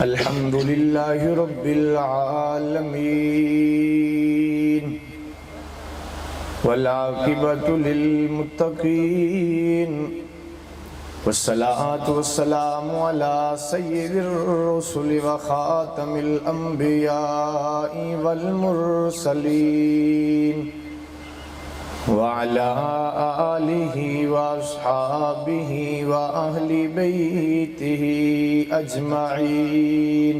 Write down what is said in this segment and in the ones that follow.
अल्हम्दुलिल्लाह रब्बिल आलमीन वल आक़िबतु लिल मुत्तक़ीन वस्सलातु वस्सलामु अला सय्यिदिर रुसुलि व ख़ातमिल अंबियाइ वल मुरसलीन व अला आलिहि व अस्हाबिहि व अहलि बैतिहि अजमईन।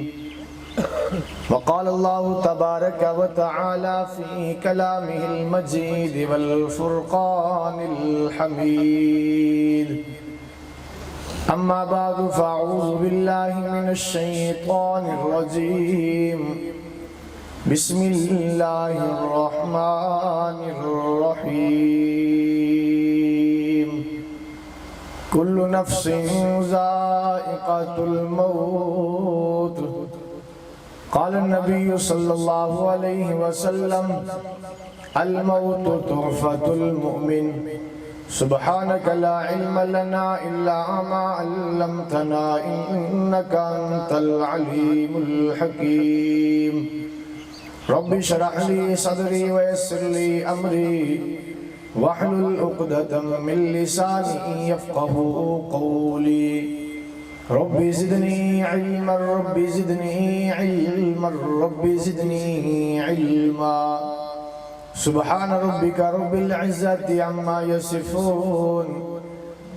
वक़ाल अल्लाहु तबारक व तआला फ़ी कलामिहिल मजीद वल फ़ुरक़ानिल हमीद। अम्मा बादु फ़अऊज़ु बिल्लाहि मिनश शैतानिर रजीम। बिस्मिल्लाहिर रहमानिर रहीम। कुल्लु नफ्सिन ज़ाइक़तुल मौत। क़ाल नबी सल्लल्लाहु अलैहि वसल्लम अल मौतु तुहफ़तुल मुमिन। सुब्हानक ला इल्म लना इल्ला मा अल्लमतना इन्नका अंतल अलीमुल हकीम। रब्बि इश्रह ली सदरी व यस्सिर ली अमरी वहलुल उक़दतम मिन लिसानी यफ़क़हू क़ौली। Rabbi ज़िदनी इल्मन rabbi ज़िदनी इल्मन rabbi ज़िदनी इल्मा। सुब्हान रब्बिका रब्बिल इज़्ज़ति अम्मा यसिफ़ून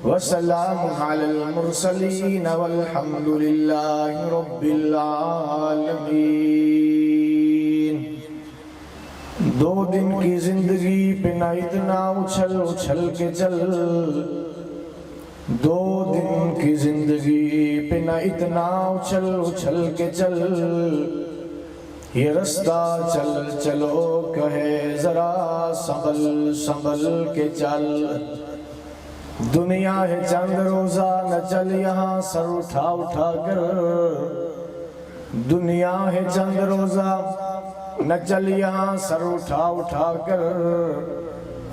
व सलामुन अलल मुरसलीन वल्हम्दुलिल्लाहि रब्बिल आलमीन। दो दिन की जिंदगी पे ना इतना उछल उछल के चल। दो दिन की जिंदगी पे ना इतना उछल उछल के चल। ये रास्ता चल चलो कहे जरा संभल संभल के चल। दुनिया है चंद रोजा न चल यहाँ सर उठा उठा कर। दुनिया है चंद रोजा न चल यहाँ सर उठा उठा कर।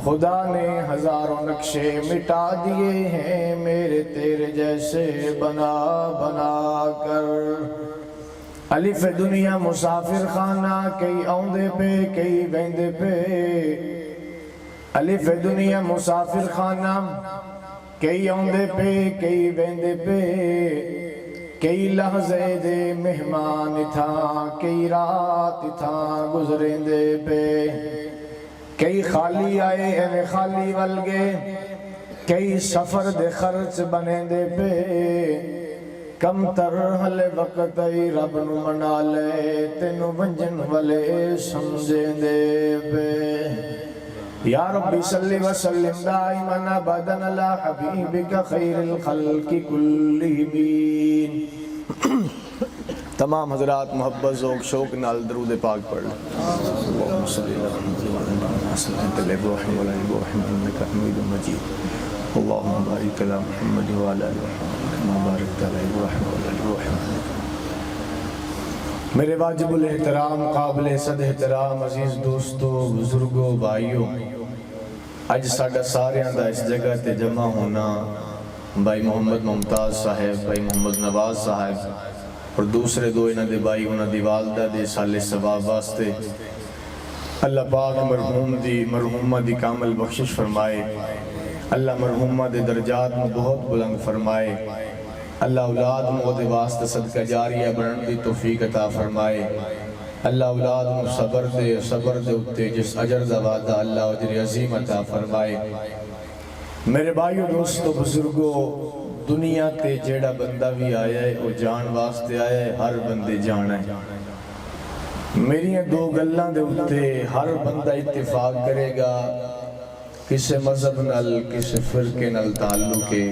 खुदा ने हजारों नक्शे मिटा दिए हैं मेरे तेरे जैसे बना बना कर। अलिफ दुनिया मुसाफिर खाना कई औंदे पे कई वेंदे पे। अलिफ दुनिया मुसाफिर खाना कई औंदे पे कई वेंदे पे। कई लहज़े दे मेहमान था कई रात था गुजरेंदे पे। कई खाली आए एने खाली वल गए कई सफर दे खर्च बनेंदे पे। कम तर हले वक्त रब नु मना ले तेनु वंजन वाले समझेंदे पे। या रब्बी सल्ली व सल्लिम दाइमन अबदन अला हबीबिका खैरिल खल्क़ि कुल्लिहिम। तमाम हजरात मोहब्बत ज़ौक़ शौक़ नाल दरूद पाक पढ़ लें। अल्लाहुम्मा बारिक अला मुहम्मद व अला आलि मुहम्मद। मेरे वाजिबुल एहतराम काबिल सद एहतराम अजीज दोस्तों बुजुर्गों भाइयों, अज साडा सारियां दा इस जगह ते जमा होना भाई मोहम्मद मुमताज साहब, भाई मोहम्मद नवाज साहब और दूसरे दो इन्हां दे भाई उन्हां दी वालदा दे साले सवाब वास्ते अल्लाह पाक मरहूम दी मरहूमा दी कामल बख्शिश फरमाए। अल्लाह मरहूमा दे दर्जात में बहुत बुलंद फरमाए। अल्लाह औलाद मोदे वास्ते सदका जारिया बनने दी तौफीक अता फरमाए। अल्लाह औलाद में सबर दे उत्ते जिस अजर दा वादा अल्लाह अजर अजीम अता फरमाए। मेरे भाइयों दोस्तों बुजुर्गों, दुनिया ते जेड़ा बंदा भी आया है वो जान वास्ते आया है। हर बंदे जाना है। मेरिया दो गल्लां दे उत्ते हर बंदा इत्तेफाक करेगा। किसे मजहब नाल किसे फिरके नाल ताल्लुक है।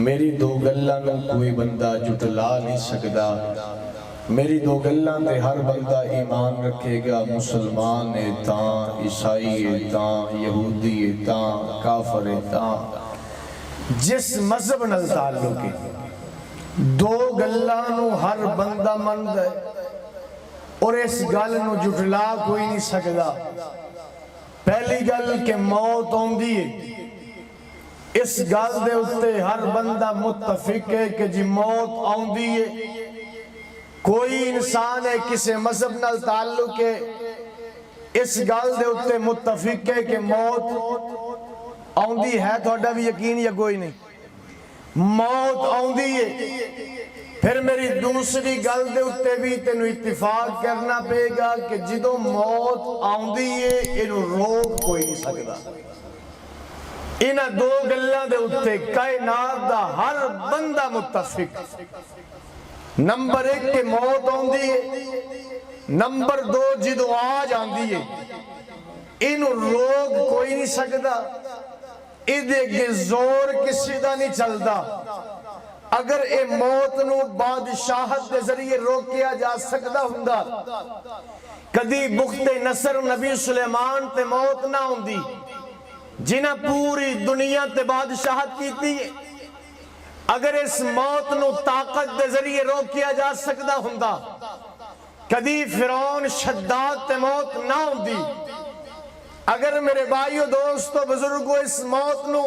मेरी दो गल्लां नूं कोई बंदा जुटला नहीं सकदा। मेरी दो गल्लां ते हर बंदा ईमान रखेगा। मुसलमान है तां, ईसाई है तां, यहूदी है तां, काफर है तां, जिस मजहब नाल ताल्लुक है। दो गल्लां नूं हर बंदा मनदा है और इस गल नूं जुटला कोई नहीं सकदा। पहली गल के मौत आउंदी है इस गल दे उत्ते हर बंदा मुत्तफिक है कि जी मौत आउंदी है। कोई इंसान है किसी मजहब नाल ताल्लुक है, इस गल दे उत्ते मुत्तफिक है कि मौत आउंदी है। थोड़ा भी यकीन या कोई नहीं? मौत आउंदी है। फिर मेरी दूसरी गल दे उत्ते भी तेनू इत्तिफाक करना पेगा कि जिदों मौत आउंदी है इनू रोक कोई नहीं सकदा। इन्हां दो गल्लां दे उत्ते कायनात दा हर बंदा मुत्तफिक। नंबर 1 के मौत आउंदी है, नंबर 2 जिदों आ जांदी है इनू रोक कोई नहीं सकदा। इहदे अगे जोर किसी दा नहीं चलदा। अगर ए मौत नू बादशाहत के जरिए रोकिया जा सकता हुंदा, कदी बुख्ते नसर नबी सुलेमान ते मौत ना हुंदी जिन्हें पूरी दुनिया ते बादशाहत की थी। अगर इस मौत नू ताकत के जरिए रोकिया जा सकता हुंदा, कदी फिरौन शद्दाद ते मौत ना हुंदी। अगर मेरे भाइयों दोस्तों बुजुर्गों इस मौत नू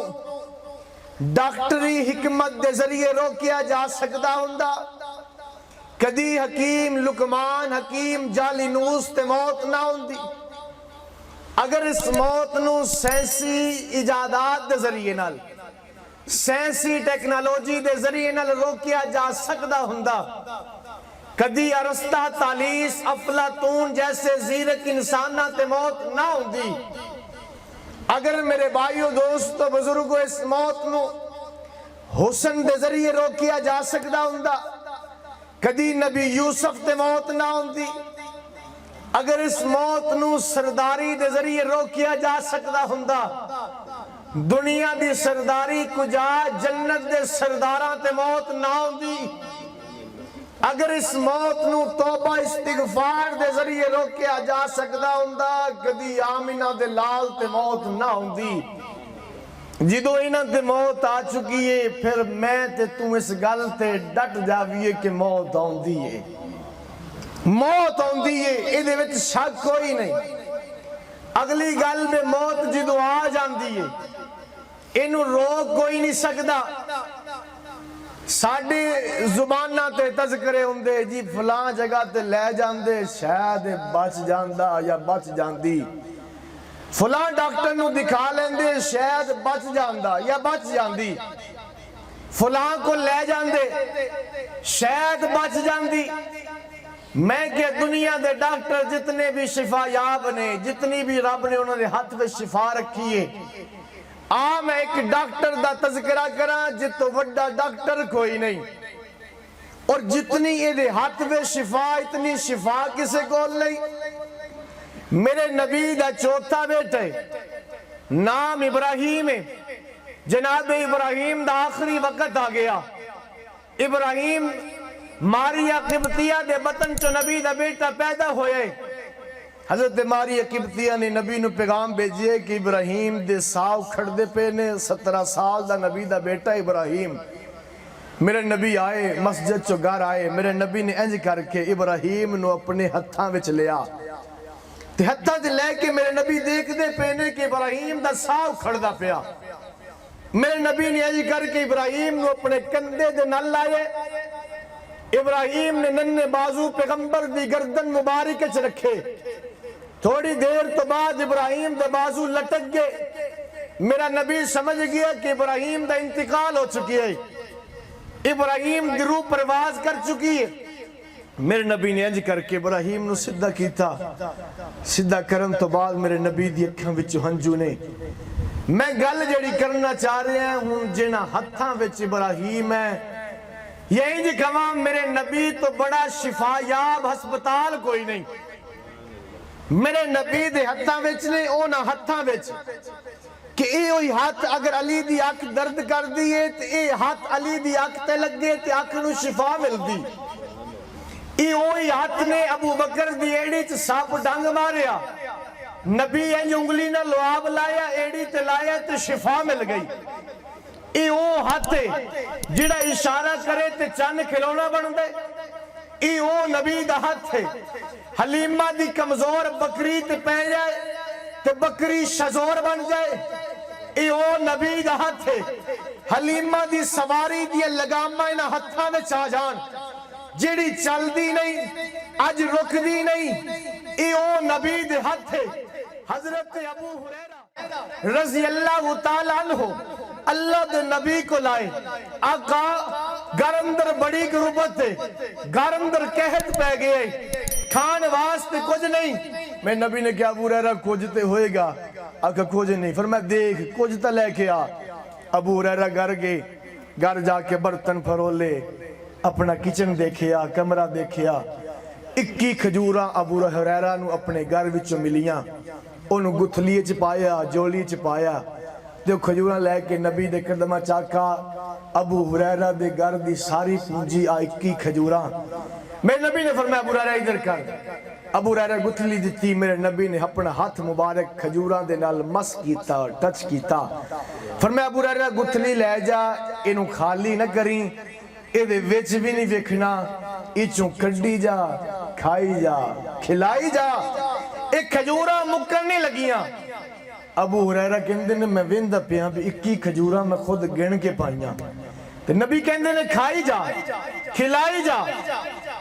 डॉक्टरी हिकमत के जरिए रोकिया जा सकता हुंदा, कदी हकीम लुकमान हकीम जालिनूस ते मौत ना हुंदी। अगर इस मौत नू साइंसी इजादात के जरिए नाल साइंसी टेक्नोलॉजी के जरिए नाल रोकिया जा सकता हुंदा, कदी अरस्ता तालीस अफलातून जैसे जीरक इंसाना ते मौत ना हुंदी। अगर मेरे भाइयों दोस्तों बुजुर्गों इस मौत नू हुसन के जरिए रोकिया जा सकता हुंदा, कदी नबी यूसुफ ते मौत ना हुंदी। अगर इस मौत नू सरदारी के जरिए रोकिया जा सकता हुंदा, दुनिया की सरदारी कुजा जन्नत के सरदारां ते मौत ना हुंदी। अगर इस मौत नू तौबा इस्तिगफार दे जरिए रोकिया जा सकता हुंदा, कदी आमिना दे लाल ते मौत ना हुंदी। जिदों इन्हां ते मौत आ चुकी है, फिर मैं ते तू इस गल ते डट जावीए कि मौत आउंदी है। मौत आउंदी है, इहदे विच शक कोई नहीं। अगली गल में मौत जिदों आ जांदी है इनू रोक कोई नहीं सकदा। साडी जुबाना ते तज़किरे हुंदे जी फलां जगह ते ले जांदे शायद बच जांदा या बच जांदी, फलां डॉक्टर नू दिखा लेंदे शायद बच जांदा या बच जांदी, फलां को ले जांदे शायद बच जांदी। मैं क्या दुनिया दे डॉक्टर जितने भी शिफायाब ने, जितनी भी रब ने उन्होंने हाथ में शिफा रखी है, आ मैं एक डॉक्टर दा तज़किरा करा जितो वड्डा डॉक्टर कोई नहीं, और जितनी ये हाथ में शिफा इतनी शिफा किसे को नहीं। मेरे नबी दा चौथा बेटे नाम इब्राहिम है। जनाब इब्राहिम दा आखिरी वक्त आ गया। इब्राहिम मारिया किब्तिया दे बतन चो नबी दा बेटा पैदा होया। हजरत मारिया किब्तिया ने नबी नू पैगाम भेजिए कि इब्राहिम दे साव खड़दे पे ने, 17 साल दा नबी दा बेटा इब्राहिम। मेरे नबी आए मस्जिद चो घर आए, मेरे नबी ने इंज करके इब्राहिम नू अपने हत्थां विच लिया ते हत्थां ते लेके मेरे नबी देखदे पे ने कि इब्राहिम दा साव खड़दा पिया। मेरे नबी ने इंज करके इब्राहिम नू अपने कंधे दे नाल लाए। इब्राहिम ने नन्हे बाजू पैगंबर दी गर्दन मुबारक च रखे। थोड़ी देर तो बाद इब्राहिम दे बाजू लटक गए। मेरा नबी समझ गया कि इब्राहिम दा इंतकाल हो चुकी है, इब्राहिम दी रूह परवाज कर चुकी है। मेरे नबी ने इंज करके इब्राहिम नू सीधा कीता। सीधा करन तो बाद मेरे नबी दी अखां विच हंजू ने। मैं गल जड़ी करना चाह रहा हूं, जिन्हां हत्थां विच इब्राहिम है, यही जी कहां मेरे नबी तो बड़ा शिफायाब हस्पताल कोई नहीं। मेरे नबी दे हत्थां विच ने, उन्हां हत्थां विच कि ये हाथ अगर अली दी अख दर्द कर दी है तो ये हाथ अली दी अख ते लगे तो अख नू शिफा मिलदी। ये वही हाथ ने अबू बकर दी एड़ी च सप डंग मारिया, नबी इंज उंगली ना लुआब लाया, एड़ी ते लाया तो शिफा मिल गई। ये वो हाथ है जिहड़ा इशारा करे ते चन्न खिलौना बन दे। ये वो नबी दा हाथ है। हलीमा दी कमजोर बकरी ते पै जाए ते बकरी शजोर बन जाए। ओ नबी दा हथ है। हलीमा दी सवारी दी लगामा इन्हां हत्थां विच आ जान, जेड़ी चलदी नहीं अज रुकदी नहीं, ओ नबी दे हथ है। हजरत अबू हुरैरा रज़ी अल्लाह तआला अन्हु अल्लाह दे नबी को लाए। आका घर अंदर बड़ी गुरबत है, घर अंदर कहत पै गए, खान वास्ते कुछ नहीं। मैं नबी ने क्या अबू हुरैरा कुछ ते होएगा? आका कुछ नहीं। फिर मैं देख कुछ तो लेके आ। अबू हुरैरा घर गए, घर जाके बर्तन फरोले, अपना किचन देखिया, कमरा देखिया। 21 खजूरा अबू हुरैरा नू अपने घर विचों मिलियां। उन्होंने गुथली च पाया, जोली च पाया, तो खजूरा लैके नबी दे कदमां चाका। अबू हुरैरा दे घर दी सारी पूंजी आ 21 खजूरा। मेरे नबी ने फरमाया अबू हुरैरा इधर कर। अबू हुरैरा गुथली दी, मेरे नबी ने अपना हाथ मुबारक खजूरा दे नाल मस कीता, टच कीता। फरमाया अबू हुरैरा गुथली लै जा, इनू खाली ना करी, इहदे विच भी नहीं वेखना, इचों कड्डी जा, खाई जा, खिलाई जा। एक खजूरा मुक्कन नहीं लगियां। अबू हुरैरा कहंदे ने मैं वेंदा पिया भी 21 खजूरा मैं खुद गिन के पाइयां, ते नबी कहंदे ने खाई जा, खिलाई जा।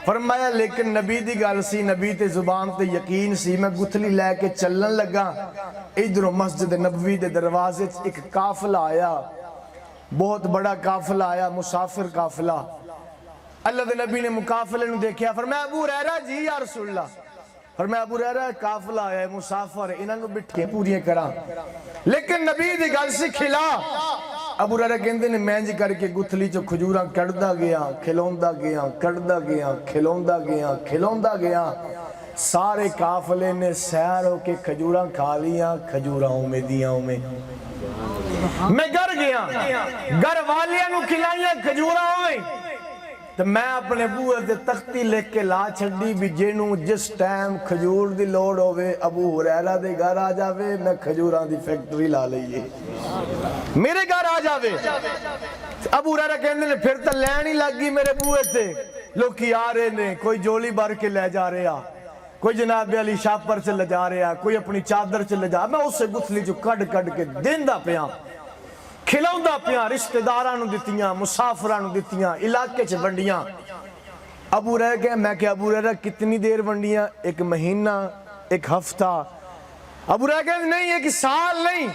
फरमाया लेकिन नबी दी गल सी, नबी ते जुबान ते यकीन सी। मैं गुथली लैके चलन लगा, इधरों मस्जिद नबवी दे दरवाजे च एक काफिला आया, बहुत बड़ा काफिला आया, मुसाफिर काफिला। अल्लाह दे नबी ने मुकाफिले नूं देखिया। फरमाया अबू हुरैरा जी या रसूल अल्लाह। फरमाया अबू हुरैरा काफिला आया है, मुसाफिर, इन्हां नूं बिठा के पूरियां करा, लेकिन नबी दी गल सी खिला। अबू हुरैरा कहंदे ने मैं इंज करके गुथली चों खजूरा कढ़दा गया, खिलाउंदा गया, कढ़दा गया, खिलाउंदा गया, खिलाउंदा गया। सारे काफिले ने सैर होके खजूरा खा लिया, खजूरा उमें दियां उमें। मैं घर गया, घर वालियां नूं खिलाइयां खजूरा उमें, तो मैं अपने बूहे ते तख्ती लिख के ला छड़ी भी जेनू जिस टाइम खजूर दी लोड़ होवे अबू हुरैरा दे घर आ जावे, मैं खजूरां दी फैक्ट्री ला लईए, मेरे घर आ जावे। अबू हुरैरा कहंदे ने फिर तो लैन ही लग गई मेरे बूहे ते, लोकी आ रहे ने, कोई जोली भर के ले जा रहा, कोई जनाब अली शापर च ले जा रहा, कोई अपनी चादर च ले जा। मैं उस गुथली चो कड़ कड़ के देंदा पिया, खिलाउंदा पिया, रिश्तेदारां नूं दित्तियां, मुसाफिरां नूं दित्तियां, इलाके च वंडियां। अबू हुरैरा कहे, मैं क्या अबू हुरैरा कितनी देर वंडियां? 1 महीना, 1 हफ्ता? अबू हुरैरा कहे नहीं, 1 साल नहीं,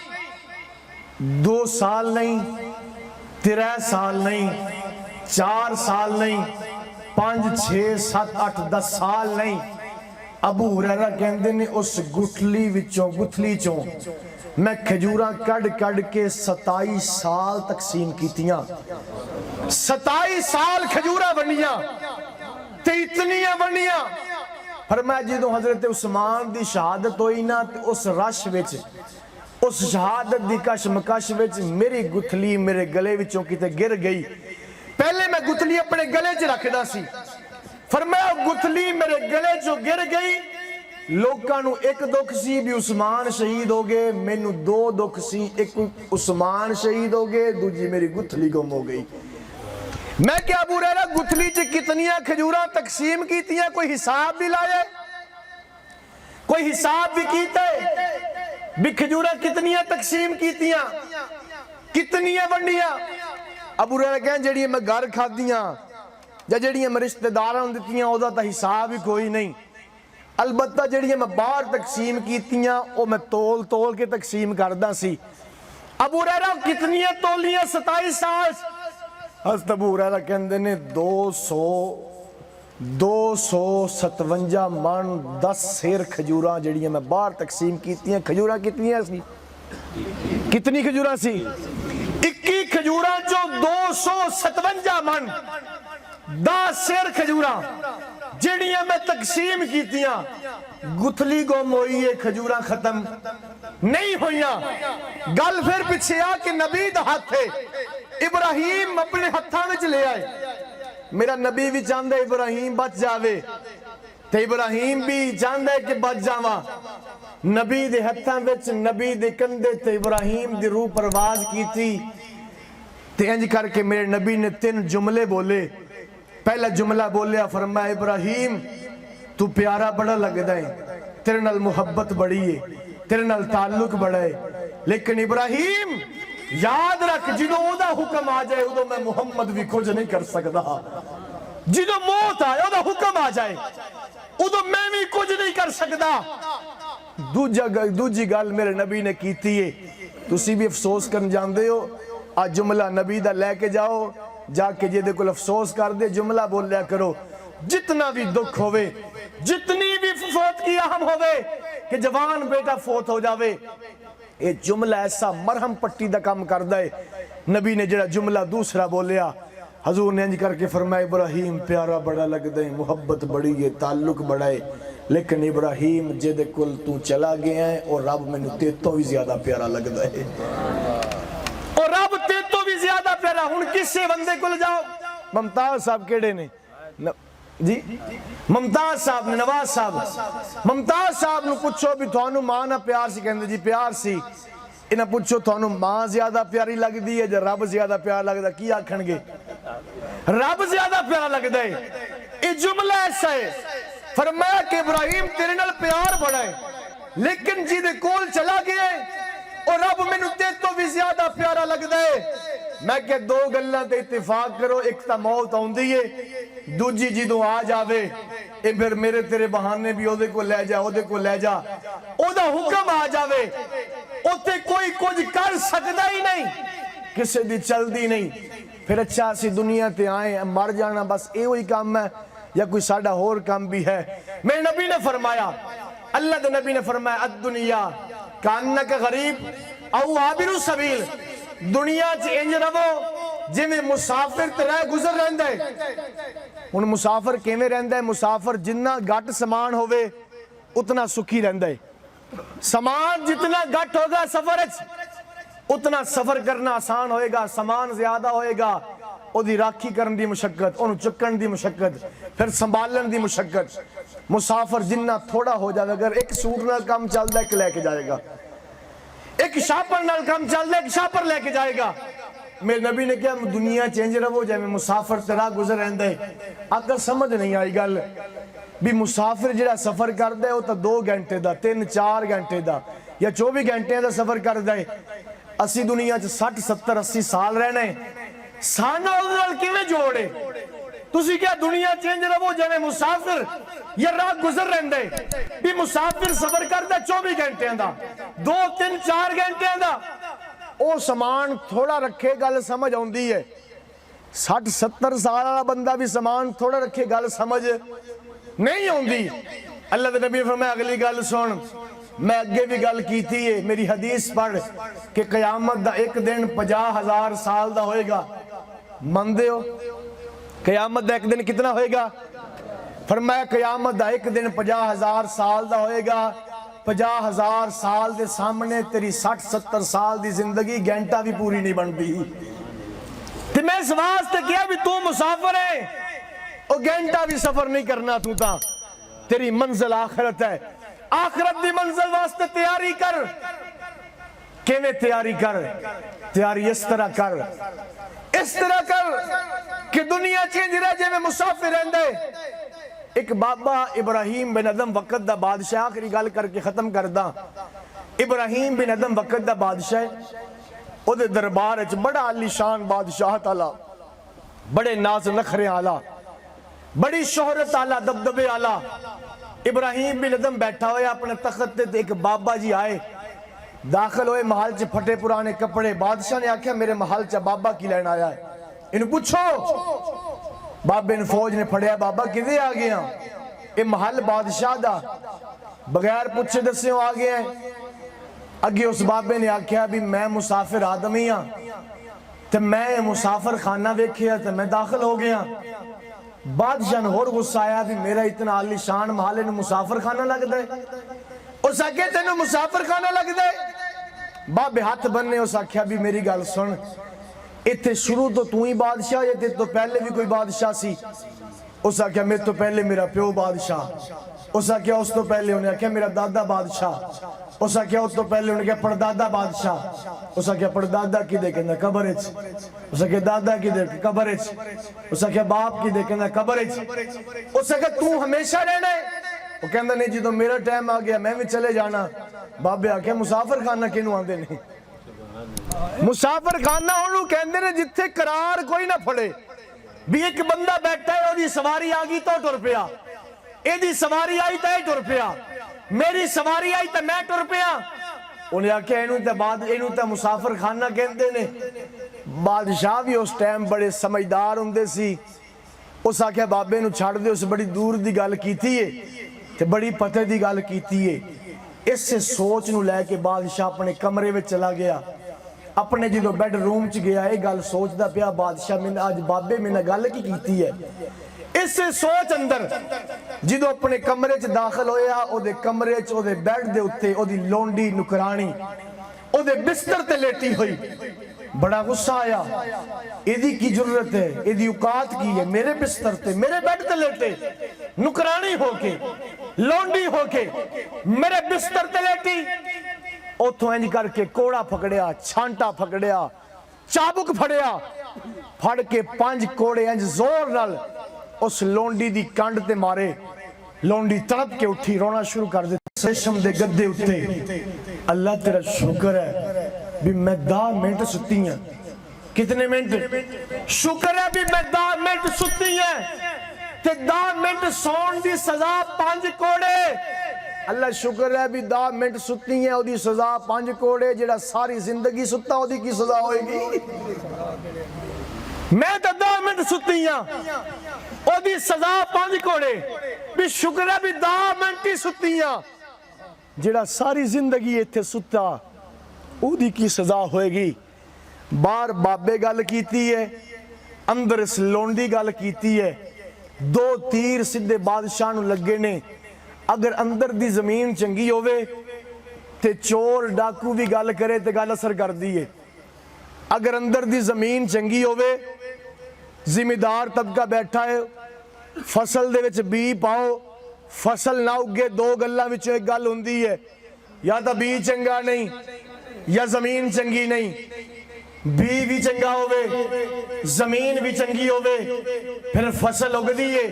2 साल नहीं, 3 साल नहीं, 4 साल नहीं, 5, 6, 7, 8, 10 साल नहीं। अबू हुरैरा कहंदे ने उस गुठली विचों, गुथली चों मैं खजूरा कड़ कड़ के 27 साल तकसीम कीतियां। 27 साल खजूरा वंडियां ते इतनियां वंडियां। फरमाया जदों हजरत उस्मान दी शहादत होई ना, ते उस रश विच, उस शहादत दी कशमकश विच मेरी गुथली मेरे गले विचों किते गिर गई। पहले मैं गुथली अपने गले च रखदा सी, फरमाया गुथली मेरे गले चों गिर गई। लोकां नूं एक दुख सी भी उस्मान शहीद हो गए, मैनू 2 दुख सी, एक उस्मान शहीद हो गए, दूजी मेरी गुथली गुम हो गई। मैं क्या अबू हुरैरा गुथली च कितनियां खजूरा तकसीम कीतियां, कोई हिसाब भी लाया? कोई हिसाब भी कीता भी खजूरा कितनियां तकसीम कीतियां, कितनियां वंडियां? अबू हुरैरा कहन जेड़ियां मैं घर खादियां जां जेड़ियां मैं रिश्तेदारां नूं दित्तियां ओहदा तां हिसाब ही कोई नहीं। अलबत्ता जेड़ियां मैं बाहर तकसीम कीतियां ओ मैं तोल तोल के तकसीम करदा सी। अबू हुरैरा कितनियां तोलियां? 27 साल। हज़रत अबू हुरैरा कहंदे ने 257 मन 10 सेर खजूरा जेड़ियां मैं बाहर तकसीम कीतियां। खजूरा कितनियां सी? कितनी खजूरा सी? 21 खजूरा चो 257 मन 10 सेर खजूरा जेड़ियां मैं तकसीम कीतियां। गुथली गुम होई है, खजूरा खत्म नहीं होइयां। गल फिर पिछे आ कि नबी दा हथ है, इब्राहिम अपने हत्थां विच ले आए। मेरा नबी भी चाहता है इब्राहिम बच जावे, ते इब्राहिम भी चाहता है कि बच जावा। नबी दे हत्थां विच, नबी दे कंधे ते इब्राहिम दी रूह परवाज कीती। ते इंज करके मेरे नबी ने 3 जुमले बोले। पहला जुमला बोलिया, फरमाया इब्राहिम तू प्यारा बड़ा लगदा है, तेरे नाल मुहब्बत बड़ी है, तेरे नाल ताल्लुक बड़ा है। लेकिन इब्राहिम याद रख, जो ओदा हुक्म आ जाए उदो मैं मुहम्मद भी कुछ नहीं कर सकता। जो मौत आए ओदा हुक्म आ जाए उदो मैं भी कुछ नहीं कर सकता। दूजी गल मेरे नबी ने की है, तुसी भी अफसोस कर जाते हो। आ जुमला नबी दा लैके जाओ, जाके जिहदे कोल अफसोस कर दे जुमला बोलिया करो। जितना भी दुख होवे, जितनी भी फौत की अहम होवे कि जवान बेटा फौत हो जावे, ये जुमला ऐसा मरहम पट्टी दा काम करदा है। नबी ने जेड़ा जुमला दूसरा बोलिया, हजूर ने इंज करके फरमाया इब्राहिम प्यारा बड़ा लगदा है, मुहब्बत बड़ी है, ताल्लुक बड़ा है, लेकिन इब्राहिम जिहदे कोल तू चला गया है और रब मैनू तेरे तो भी ज्यादा प्यारा लगदा है, और रब तेरे तो भी ज्यादा प्यारा। हुण किसे बंदे कोल जाओ, मुमताज साहब केड़े ने जी, मुमताज साहब ने, नवाज साहब, मुमताज साहब नु पूछो भी थानू मां ना प्यार सी, कहंदे जी प्यार सी। इन्हें पूछो थानू मां ज्यादा प्यारी लगदी है या रब ज्यादा प्यारा लगदा, की आखणगे? रब ज्यादा प्यारा लगदा है। ये जुमला ऐसा है, फरमाया कि इब्राहिम तेरे नाल प्यार बड़ा है, लेकिन जिहदे कोल चला गया और रब मैनू तेरे तो भी ज्यादा प्यारा लगदा है। मैं क्या दो गल्लां ते इत्तेफाक करो, एक तां मौत आउंदी है, दूजी जदों आ जावे ये फिर मेरे तेरे बहाने भी ओदे को ले जा, ओदे को ले जा, ओदा हुक्म आ जावे, उत्थे कोई कुछ कर सकदा ही नहीं, किसे दी चलदी नहीं। फिर अच्छा असी दुनिया ते आए, मर जाना बस एहो ही काम है या कोई साडा होर काम भी है? मेरे नबी ने फरमाया, अल्लाह दे नबी ने फरमाया अद्दुनिया कान्नक गरीब औ आबिरु सबील, दुनिया च इंज रवो जिवें मुसाफिर ते रह गुजर रहिंदा है। हुण मुसाफिर किवें रहिंदा है? मुसाफिर जिन्ना घट समान होवे उतना सुखी रहिंदा है। समान जितना घट होगा सफर उतना सफर करना आसान होएगा, समान ज्यादा होएगा ओदी राखी करन दी मुशक्कत, ओनू चुकन दी मुशक्कत, फिर संभालन दी मुशक्कत। मुसाफिर जिन्ना थोड़ा हो जाए, अगर एक सूट नाल काम चलदा एक लेके जाएगा, एक शापर नाल काम चलदा एक शापर लेके जाएगा। मेरे नबी ने कहा दुनिया चेंज रहो जिवें मुसाफिर तेरा गुजर रहिंदा है। अगर समझ नहीं आई गल भी मुसाफिर जिहड़ा सफर करदा है वो तो 2 घंटे दा, 3-4 घंटे दा या 24 घंटे दा सफर करदा है। असी दुनिया च 60 70 80 साल रहना है, साना उहदे नाल किवें जोड़े? तुसी क्या दुनिया चेंज रहो जिवें मुसाफिर या राह गुजर रहिंदा है भी मुसाफिर सफर करदा 24 घंटे दा, 2-3-4 घंटे दा, ओ समान थोड़ा रखे गल समझ आउंदी है। 60 70 साल वाला बंदा भी समान थोड़ा रखे गल समझ नहीं आउंदी। अल्लाह दे नबी ने फरमाया अगली गल सुन, मैं अगे भी गल की है, मेरी हदीस पढ़ कि कयामत दा एक दिन 50,000 साल दा होएगा। मनदे हो? कयामत दा एक दिन कितना होएगा? फरमाया कयामत दा एक दिन 50,000 साल दा होएगा। 50,000 साल दे सामने तेरी 60-70 साल दी जिंदगी घंटा भी पूरी नहीं बनती। ते मैं इस वास्ते किया भी तू मुसाफिर है, ओ घंटा भी सफर नहीं करना, तू ता तेरी मंजिल आखिरत है। आखिरत दी मंजिल वास्ते तैयारी कर। किवें तैयारी कर? तैयारी इस तरह कर, इस तरह कर कि दुनिया चेंज रह जिवें मुसाफिर रहंदे। एक बाबा इब्राहिम बिन अदम वक्त दा बादशाह, आखिरी गल करके खत्म करदा। इब्राहिम बिन अदम वक्त दा बादशाह, ओदे दरबार च बड़ा आलीशान बादशाह आला, बड़े नाज नखरे आला, बड़ी शोहरत आला, दबदबे आला। इब्राहिम बिन अदम बैठा हुआ अपने तख्त ते, एक बाबा जी आए, दाखिल होए महल च, फटे पुराने कपड़े। बादशाह ने आख्या मेरे महल च बाबा की लैन आया है, इन्हें पूछो। बाबे ने फौज ने फड़िया, बाबा किदे आ गया? ये महल बादशाह दा, बगैर पूछे दसे आ गया है। अगे उस बाबे ने आख्या भी मैं मुसाफिर आदमी हाँ, ते मैं मुसाफिर खाना वेखिया ते मैं दाखिल हो गया। बादशाह ने होर गुस्सा आया भी मेरा इतना आलीशान महल इन्हें मुसाफिर खाना लगता है। उस आखे तेन मुसाफिर खाना लगता है? बाबे हाथ बनने, उस आख्या भी मेरी गल सुन, इत्थे शुरू तो तू ही बादशाह या तेरे तो पहले भी कोई बादशाह सी? उस आख्या मेरे तो पहले मेरा प्यो बादशाह। उस आख्या उस तो पहले उन्हें आख्या मेरा दादा बादशाह। उस आख्या उस तो पहले उन्हें क्या परदादा बादशाह। उस आख्या परदादा की दे कहना कबर च। उस आख्या दादा की दे कबर च। उस आख्या बाप की दे कहना कबर च। उस आख्या तू हमेशा रहना है? वो कहता नहीं जो मेरा टाइम आ गया मैं भी चले जाना। बाबे आख्या मुसाफिर खाना किनू आंदे नहीं? मुसाफिर खाना ਉਹਨੂੰ ਕਹਿੰਦੇ ਨੇ ਜਿੱਥੇ करार कोई ना फड़े भी एक बंदा बैठा है ਉਹਦੀ सवारी आ गई तो टुर पिया ਇਹਦੀ सवारी आई तो ਇਹ टुर पिया मेरी सवारी आई तो मैं टुर पिया ਉਹਨੇ ਆਖਿਆ ਇਹਨੂੰ ਤਾਂ मुसाफिर खाना ਕਹਿੰਦੇ ਨੇ बादशाह भी उस टाइम बड़े समझदार ਹੁੰਦੇ ਸੀ उस आख्या बाबे नूं छड्ड दिओ उस बड़ी दूर दी गल कीती है ते बड़ी पते दी गल कीती है इस सोच नूं लैके बादशाह अपने कमरे में चला गया अपने जो बैडरूम च गया ये गल सोचदा पिया बादशाह मैंने अज बाबे मैंने गल की कीती है इस सोच अंदर जो अपने कमरे च दाखिल होया ओदे कमरे च ओदे बैड दे उत्ते ओदी लोंडी नुकरानी ओदे बिस्तर ते लेटी हुई बड़ा गुस्सा आया इदी की जरूरत है इदी औकात की है मेरे बिस्तर ते मेरे बेड ते लेटे नुकरानी होके लौंडी होके मेरे बिस्तर ते लेटी उथों इंज करके कोड़ा फकड़िया छांटा फकड़िया चाबुक फड़िया फड़ के 5 कोड़े इंज जोर नाल उस लौंडी दी कंड ते मारे लौंडी तड़प के उठी रोना शुरू कर दिता रेशम दे गद्दे उत्ते अल्लाह तेरा शुक्र है भी मैं 10 मिनट सुती हां कितने मिनट शुक्र है भी मैं 10 मिनट सुती हां ते 10 मिनट सौन दी सजा 5 कोड़े अल्लाह शुक्र है भी 10 मिनट सुती है ओदी सजा 5 कोड़े जेड़ा सारी जिंदगी सुता ओदी की सजा होएगी मैं तो 10 मिनट सुती हां ओदी सजा 5 कोड़े भी शुक्र है भी 10 मिनट ही सुती हां जेड़ा सारी जिंदगी इत्थे सुता ओदी की सजा होएगी बाहर बाबे गल कीती है अंदर इस लोंडी गल कीती है 2 तीर सीधे बादशाह नूं लगे ने अगर अंदर दी जमीन चंगी होवे ते चोर डाकू भी गल करे ते गल असर करदी है अगर अंदर दी जमीन चंगी होवे जिमीदार तबका बैठा है फसल दे विच बी पाओ फसल ना उगे 2 गल्लां विचों एक गल हुंदी है या तां बी चंगा नहीं या जमीन चंगी नहीं बी भी चंगा होवे जमीन भी चंगी होवे फिर फसल उगदी है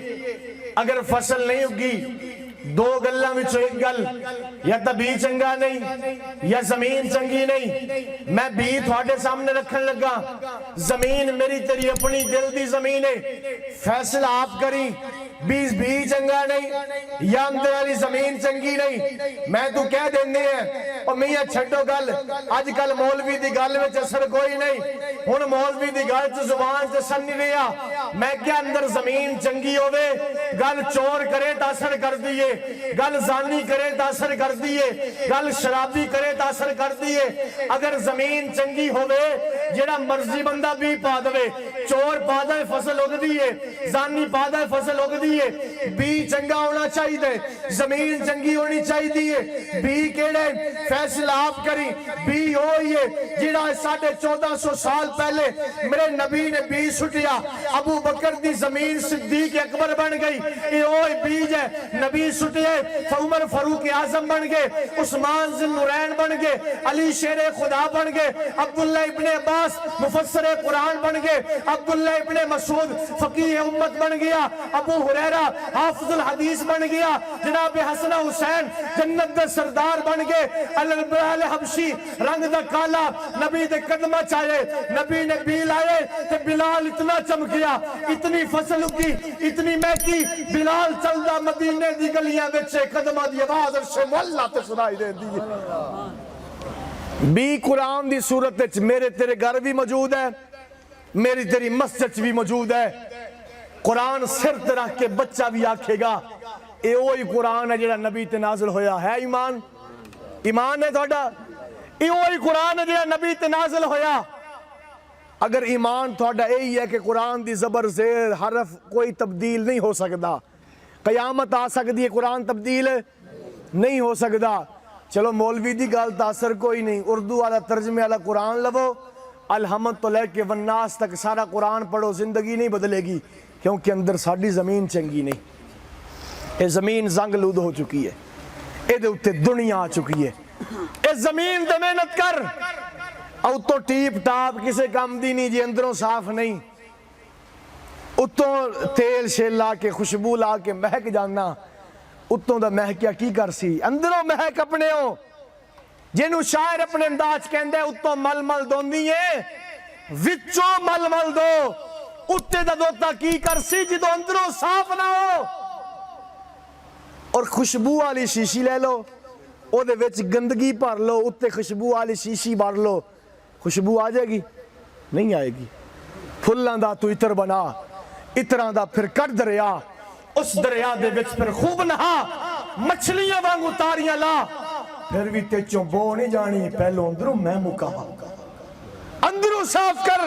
अगर फसल नहीं उगी 2 गल्लां विचों एक गल या तां बी चंगा नहीं या जमीन चंगी नहीं मैं बी तुहाडे सामने रखन लगा जमीन मेरी तेरी अपनी दिल दी जमीन है फैसला आप करी बी चंगा नहीं या अंदर वाली जमीन चंगी नहीं मैं तू कह देने हैं और मियां छड्डो गल अजकल मौलवी दी गल विच असर कोई नहीं हुण मौलवी दी गल च जुबान च असर नहीं रहा मैं क्या अंदर जमीन चंगी होवे गल चोर करे तो असर करदी है गल जानी करे तो असर करदी है गल शराबी करे तो असर करदी है अगर जमीन चंगी होवे जेड़ा मर्जी बंदा भी पा देवे चोर पा दे फसल उगदी है जानी पा दे फसल उगदी बी चंगा होना चाहिए जमीन चंगी होनी चाहिए बी केड़े फैसला आप करी बी होई है जिहड़ा 1450 साल पहले मेरे नबी ने बी सुटिया अबू बकर दी जमीन सिद्दीक अकबर बन गई ये ओए बीज है नबी सुटिए उमर फारूक आजम बन गए उस्मान ज़ुन्नुरैन बन गए अली शेर खुदा बन गए अब्दुल्ला इब्ने अब्बास मुफस्सिर कुरान बन गए अब्दुल्ला इब्ने मसूद फकीह उम्मत बन गया अबू हुरैरा हाफिजुल हदीस बन गया जनाब हसन हुसैन जन्नत दे सरदार बन गए अल हबशी रंग दा काला नबी दे कदमां च आए नबी ने बील आए ते बिलाल इतना चमकिया इतनी फसल उगी इतनी महकी बिलाल चलदा मदीने दी गलियां विच कदमां दी आवाज अर्श मुअल्ला ते सुनाई देंदी है बी कुरान दी सूरत विच मेरे तेरे घर भी मौजूद है मेरी तेरी मस्जिद भी मौजूद है कुरान सिर ते रख के बच्चा भी आखेगा ये वही कुरान है जेड़ा नबी ते नाजिल होया है ईमान ईमान है तुहाडा ये वही कुरान है जेड़ा नबी ते नाजिल होया अगर ईमान तुहाडा यही है कि कुरान दी ज़बर ज़ेर हरफ कोई तब्दील नहीं हो सकता कयामत आ सकती है कुरान तब्दील नहीं हो सकता चलो मौलवी दी गल दा असर कोई नहीं उर्दू वाला तर्जमे वाला कुरान लवो अलहमद तो लेके वन्नास तक सारा कुरान पढ़ो जिंदगी नहीं बदलेगी क्योंकि अंदर साड़ी जमीन चंगी नहीं ये जमीन जंगलूद हो चुकी है ये उत्ते दुनिया आ चुकी है इस जमीन ते मेहनत कर उतो टीप टाप किसी काम दी नहीं जी अंदरों साफ नहीं उत्तों तेल शेल ला के खुशबू ला के महक जाना उत्तों दा महकिया की कर सी अंदरों महक अपने हो जिन्हों शायर अपने अंदाज कहते उत्तों मलमल दोंदी है विचों मलमल दो उत्ते दा दोता की करसी जो अंदरों साफ ना हो। और खुशबू वाली शीशी ले लो ओदे विच गंदगी भर लो उत्ते खुशबू वाली शीशी भर लो, खुशबू आ जाएगी? नहीं आएगी। फुल्लां दा तू इत्र बना, इत्रां दा फिर कट दरिया, उस दरिया दे विच फिर खूब नहा, मछलियां वांगू तारियां ला, फिर भी ते चों बो नहीं जानी, पहलो अंदरों मैं मुका, अंदरों साफ कर।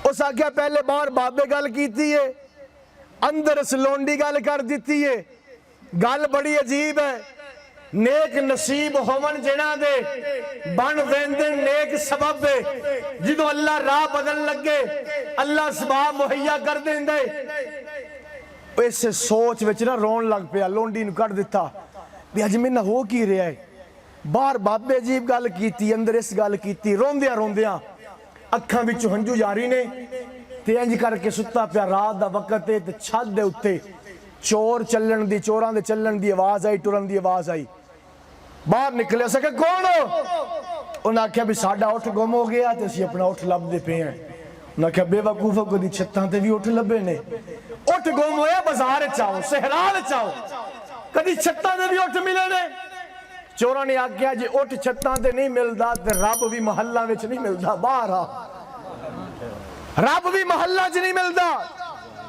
उस आख्या पहले बाहर बाबे गल कीती है, अंदर इस लोंडी गल कर दी है। गल बड़ी अजीब है। नेक नसीब होवन जिन्हां दे बन वेंदे नेक सबब है। जिदों अल्लाह राह बदल लगे अल्लाह सबब मुहैया कर देंदे। इस सोच विच ना रोन लग पिया, लोंडी नूं कढ दिता भी अज मेरे नाल हो की रहा है। बाहर बाबे अजीब गल कीती, अंदर इस गल कीती। रोंदियां रोंदियां अखां विचों हंझू जारी ने ते इंज करके सुत्ता पिया। रात दा वक्त है ते छत दे उत्ते चोर चलन दी, चोरां दे चलन दी आवाज आई, टुरन दी आवाज आई। बाहर निकले सके कौन हो? उन्हें आख्या भी साडा उठ गुम हो गया ते असीं अपना उठ लभदे पे हैं। उन्हें आख्या बेवकूफो कदी छत्तां ते भी उठ लभे ने, उठ गुम होया बाजार च आओ, सहरा च आओ, कदी छत्तां ते भी उठ मिले ने। चोरां ने आख्या जे उठ छत्तां ते नहीं मिलदा ते रब भी महल्ला विच नहीं मिलदा, बाहर आ, रब भी महल्ला च नहीं मिलदा।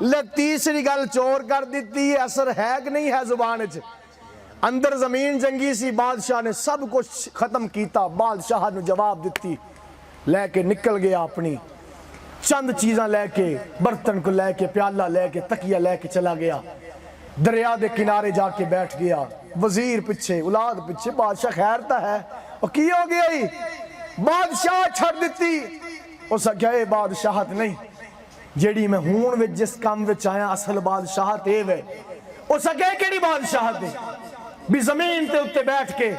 ले तीसरी गल चोर कर दी है, असर है कि नहीं है जुबान च। अंदर जमीन जंगी सी, बादशाह ने सब कुछ खत्म किया, बादशाह ने जवाब दिती, लैके निकल गया अपनी चंद चीज़ां लैके, बर्तन को लैके, प्याला लैके, तकिया लैके चला गया, दरिया के किनारे जाके बैठ गया। वजीर पिछे, औलाद पिछे, बादशाह खैर तो है, और की हो गया ही? बादशाह छड़ दी। उस आख्या ये बादशाहत नहीं जेड़ी मैं हूं विच जिस काम विच आया, असल बादशाहत ये वे। उस आख्या केड़ी बादशाहत है भी जमीन के उत्ते बैठ के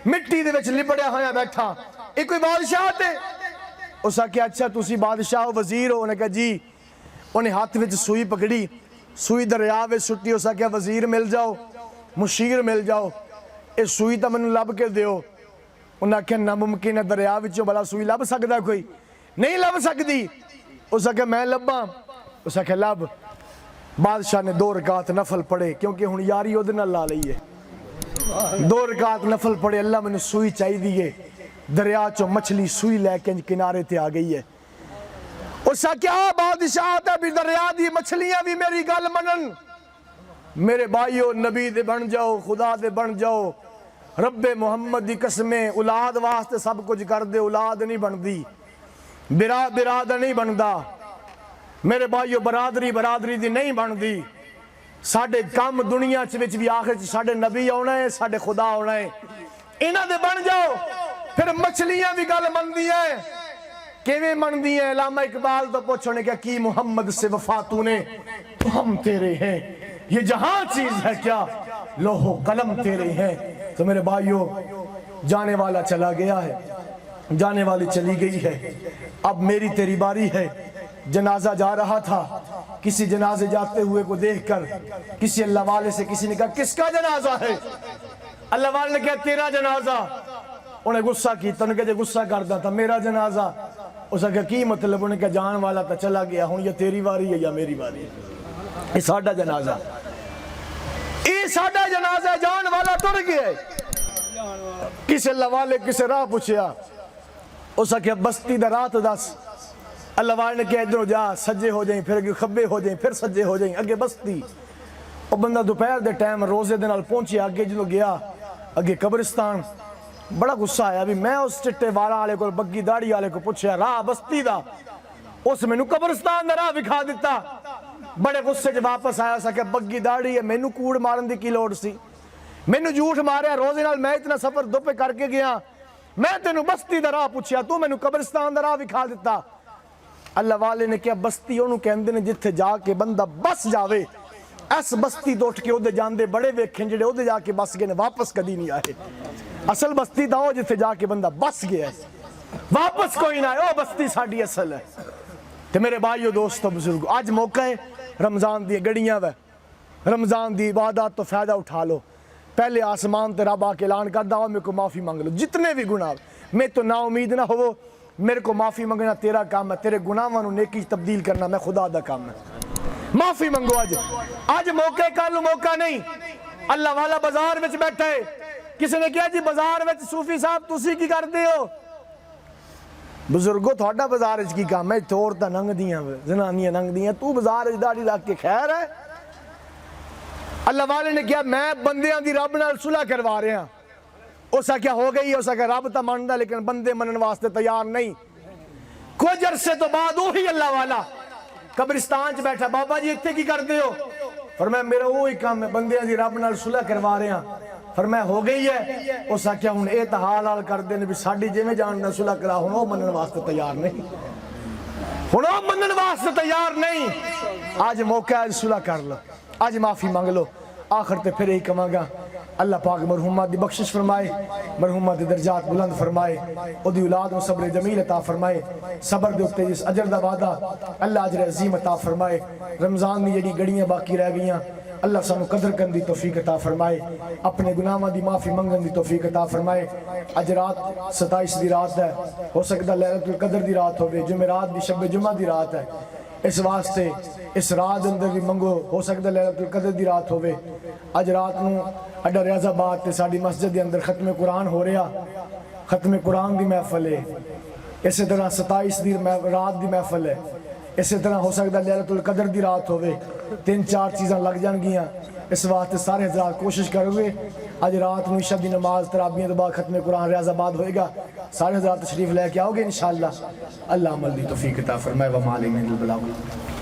मिट्टी दे विच लिबड़िया होया बैठा, ये कोई बादशाहत है? उस आख्या अच्छा तुसी बादशाह हो, वजीर हो? उन्हें कहा जी। उन्हें हाथ विच सुई पकड़ी, सुई दरिया विच सुट्टी। उस आख्या वजीर मिल जाओ, मुशीर मिल जाओ, ये सुई तो मैनू लभ के दिओ। उन्हें आख्या नामुमकिन है, दरिया विचों भला सुई लभ सकदा कोई? नहीं लभ सकती। उस आख्या मैं लभा। उस आख्या लभ। बादशाह ने 2 रकात नफल पढ़े, क्योंकि हुण यारी उहदे नाल ला लई है। 2 रकात नफल पढ़े, अल्लाह मैनू सुई चाहिदी है। दरिया चो मछली सुई लैके किनारे ते आ गई है। उस आख्या बादशाह दा भी दरिया दी मछलियां भी मेरी गल मनन। मेरे भाईओ नबी दे बन जाओ, खुदा दे बन जाओ, रब्बे मुहम्मद दी कसमें औलाद वास्ते सब कुछ कर दे, औलाद नहीं बनती, बिरादर नहीं बनता। मेरे भाईओ बरादरी बरादरी दी नहीं बनती। साडे कम दुनिया च भी आखिर साडे नबी आना है, साडे खुदा आना है, इन्हां दे बन जाओ। फिर मछलियां भी गल मनदी है। किवें मनदी है? अल्लामा इकबाल तो पूछने क्या की मुहम्मद से वफा तूने, तो हम तेरे हैं, ये जहां चीज है क्या, लोहो कलम तेरे हैं। तो मेरे भाइयों जाने वाला चला गया है, जाने वाली चली गई है, अब मेरी तेरी बारी है। जनाजा जा रहा था, किसी जनाजे जाते हुए को देखकर किसी अल्लाह वाले से किसी ने कहा किसका जनाजा है? अल्लाह वाले ने कहा तेरा जनाजा। उन्हें गुस्सा किया, उन्हें कहा गुस्सा करता था, मेरा जनाजा। उसने कहा की मतलब? उन्हें कहा जान वाला तो चला गया, हुण या तेरी वारी है या मेरी वारी है, ये साडा जनाजा, ये साडा जनाजा, जान वाला तुर गया। किसी अल्लाह वाले किसी राह पूछया, उस आख्या बस्ती दा रात दस। अल्लाह वाले ने कहा इधरों जा, सज्जे हो जाए, फिर अगे खब्बे हो जाए, फिर सज्जे हो जाए, अगे बस्ती। और बंदा दोपहर के टाइम रोजे दे नाल पहुंचिया, अगे जो गया अगे कब्रिस्तान। बड़ा गुस्सा आया भी मैं उस चिट्टे वाला वाले को, बग्गी दाढ़ी वाले को पूछया राह बस्ती दा, उस मैनू कब्रिस्तान दा राह विखा दिता। बड़े गुस्से च वापस आया, सके बग्गी दाढ़ी है, मैनू कूड़ मारन दी की लोड़ सी, मैनू झूठ मारिया, रोजे नाल मैं इतना सफर दुपे करके गया, मैं तेनू बस्ती दा राह पूछया, तू मैनू कब्रिस्तान दा राह विखा दिता। अल्लाह वाले ने कहा बस्ती ओनू कहंदे ने जिथे जाके बंदा बस जावे। इस बस्ती तो उठ के उधर जाते बड़े वेखे जेडे उधर जाके बस गए, वापस कदी नहीं आए। असल बस्ती तो वो जिथे जाके बंदा बस गया, वापस कोई ना आए, वो बस्ती साडी असल है। तो मेरे भाइयों दोस्तों बुजुर्ग, अज मौका है रमजान दी गड़ियां व रमजान दी इबादत तो फायदा उठा लो। पहले आसमान ते रब आके ऐलान करदा हो मेरे को माफ़ी मांग लो जितने भी गुनाह, मैं तो ना उम्मीद ना हो, मेरे को माफ़ी मंगना तेरा काम है, तेरे गुनाहों को नेकी तब्दील करना मैं खुदा दा काम है। माफ़ी मंगो अज मौके, कल मौका नहीं। अल्लाह वाला बाजार में बैठा है, किसी ने कहा जी बाजार में सूफी साहब तुसी की करते हो? बुजुर्गो थोड़ा बाजार की काम है, चोर तो लंघदियां जनानियां लंघदियां, तू बाजार दाढ़ी रख के खैर है? अल्लाह वाले ने कहा मैं बंदियां दी रब नाल सुलह करवा रहा। उस आख्या हो गई, उस आख्या रब तो मनदा लेकिन बंदे मनन वास्ते तैयार नहीं। कुछ अरसे तो बाद वही अल्लाह वाला कब्रिस्तान च बैठा, बाबा जी इत्थे की करते हो? फरमाया मेरा वही काम है, बंदियां दी रब नाल सुलह करवा रहा। फरमाया हो गई है? उस आख्या हुण ये तो हाल हाल करते हैं भी साडी जिवें जान दा सुलह करा, हुण ओह मनन वास्ते तैयार नहीं, हुण ओह मनन वास्ते तैयार नहीं। अज मौका, अज सुलह कर लो, अज माफ़ी मंग लो। आखिर ते फिर यही कहांगा अल्लाह पाक मरहुमा दी बख्शिश फरमाए, मरहुमा दे दर्जात बुलंद फरमाए, ओदी औलाद नूं सब्र जमील अता फरमाए, सबर दे उत्ते जिस अजर दा वादा अल्लाह अजर अजीम अता फरमाए। रमज़ान दी जेहड़ी घड़ियां बाकी रह गईयां अल्लाह सानू कदर करने की तौफीक अता फरमाए, अपने गुनाहों की माफ़ी मंगने की तौफीक अता फरमाए। अज रात 27 की रात है, हो सकता लैलतुल कदर की रात होवे, जुमेरात की शब जुमा की रात है। इस वास्ते इस रात अंदर भी मंगो, हो सकता लैलतुल कदर की रात होवे। अज रात नूं अड्डा रियाजाबाद ते साडी मस्जिद के अंदर खत्म कुरान हो रहा, खत्म कुरान की महफल है। इस तरह 27 की रात की महफल है। इस तरह हो सकता लैलतुल कदर की रात होवे, 3-4 चीज़ां लग जाएगियां। इस वास्ते सारे हज़रात कोशिश करोगे अज रात में इशा की नमाज तराबियां तो बाद खत्म कुरान रियाजाबाद होएगा, सारे हज़रात तशरीफ लैके आओगे इंशाअल्लाह। अल्लाह अमल दी तौफीक अता फरमाए। व मालिक